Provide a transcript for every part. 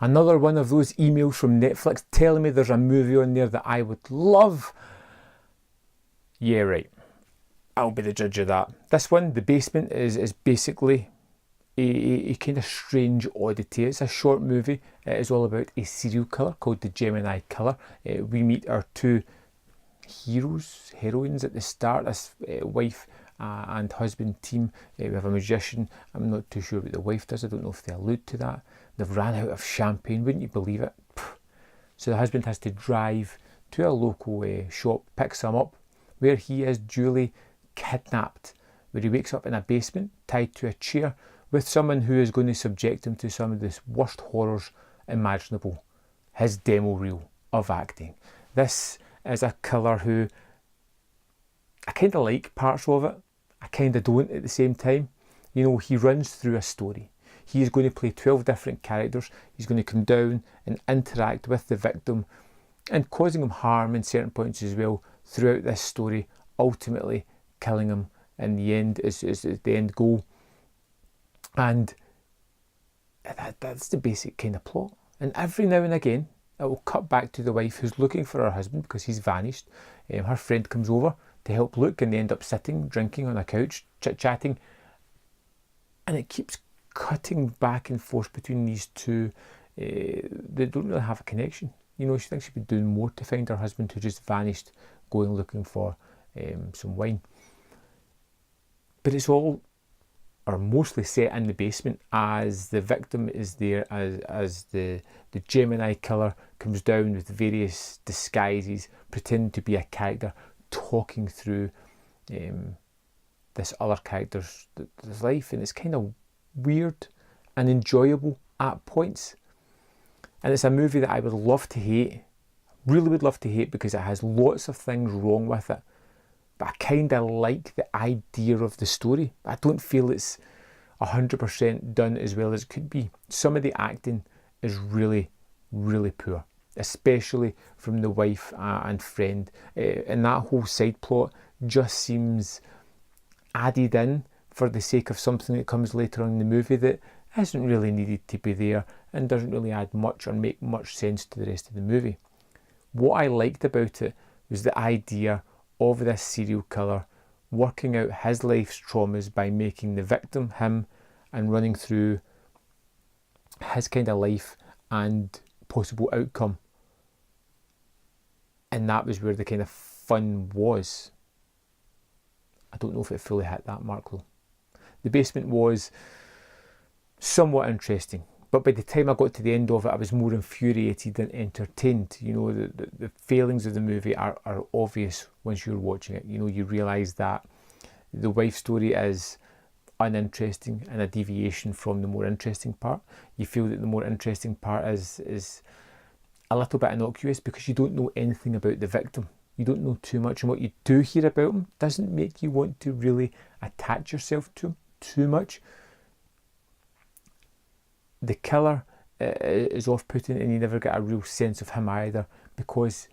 Another one of those emails from Netflix telling me there's a movie on there that I would love. Yeah, right. I'll be the judge of that. This one, The Basement, is basically a kind of strange oddity. It's a short movie. It is all about a serial killer called the Gemini Killer. We meet our two heroines at the start, this wife and husband team. We have a magician. I'm not too sure what the wife does. I don't know if they allude to that. They've ran out of champagne, wouldn't you believe it? So the husband has to drive to a local shop, pick some up, where he is duly kidnapped, where he wakes up in a basement, tied to a chair, with someone who is going to subject him to some of the worst horrors imaginable. His demo reel of acting. This is a killer who, I kind of like parts of it, I kind of don't at the same time. You know, he runs through a story. He is going to play 12 different characters. He's going to come down and interact with the victim and causing him harm in certain points as well throughout this story, ultimately killing him in the end is the end goal. And that's the basic kind of plot. And every now and again, it will cut back to the wife who's looking for her husband because he's vanished. Her friend comes over to help look, and they end up sitting, drinking on a couch, chit-chatting. And it keeps cutting back and forth between these two. They don't really have a connection. You know, she thinks she'd be doing more to find her husband who just vanished, going looking for some wine. But it's all, or mostly, set in the basement as the victim is there, as the Gemini killer comes down with various disguises, pretending to be a character, talking through this other character's life. And it's kind of weird and enjoyable at points. And it's a movie that I would love to hate, really would love to hate, because it has lots of things wrong with it. But I kind of like the idea of the story. I don't feel it's 100% done as well as it could be. Some of the acting is really, really poor, especially from the wife and friend. And that whole side plot just seems added in for the sake of something that comes later on in the movie that isn't really needed to be there and doesn't really add much or make much sense to the rest of the movie. What I liked about it was the idea of this serial killer working out his life's traumas by making the victim him and running through his kind of life and possible outcome. And that was where the kind of fun was. I don't know if it fully hit that mark though. The Basement was somewhat interesting, but by the time I got to the end of it, I was more infuriated than entertained. You know, the failings of the movie are obvious once you're watching it. You know, you realise that the wife story is uninteresting and a deviation from the more interesting part. You feel that the more interesting part is a little bit innocuous because you don't know anything about the victim. You don't know too much, and what you do hear about him doesn't make you want to really attach yourself to him too much. The killer is off-putting, and you never get a real sense of him either, because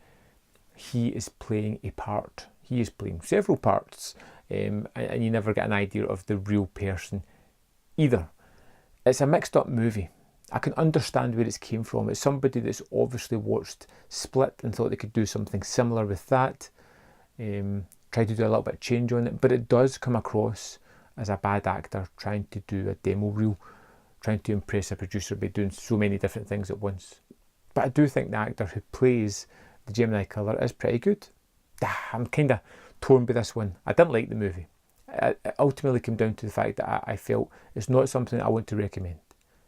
he is playing a part. He is playing several parts, and you never get an idea of the real person either. It's a mixed up movie. I can understand where it's came from. It's somebody that's obviously watched Split and thought they could do something similar with that. Tried to do a little bit of change on it, but it does come across as a bad actor trying to do a demo reel, trying to impress a producer by doing so many different things at once. But I do think the actor who plays the Gemini Killer is pretty good. I'm kind of torn by this one. I didn't like the movie. It ultimately came down to the fact that I felt it's not something I want to recommend.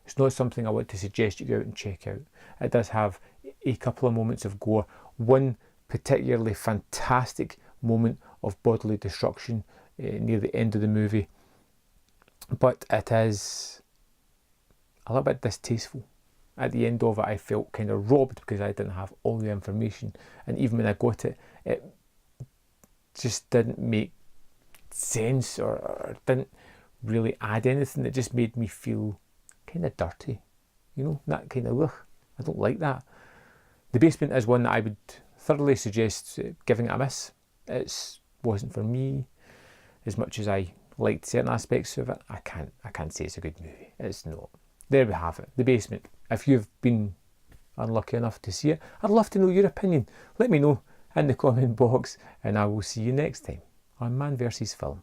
It's not something I want to suggest you go out and check out. It does have a couple of moments of gore. One particularly fantastic moment of bodily destruction near the end of the movie. But it is a little bit distasteful. At the end of it, I felt kind of robbed because I didn't have all the information. And even when I got it, it just didn't make sense or didn't really add anything. It just made me feel kind of dirty, you know, that kind of look. I don't like that. The Basement is one that I would thoroughly suggest giving it a miss. It wasn't for me. As much as I liked certain aspects of it, I can't say it's a good movie. It's not. there we have it, The Basement. If you've been unlucky enough to see it, I'd love to know your opinion. Let me know in the comment box, and I will see you next time on Man vs Film.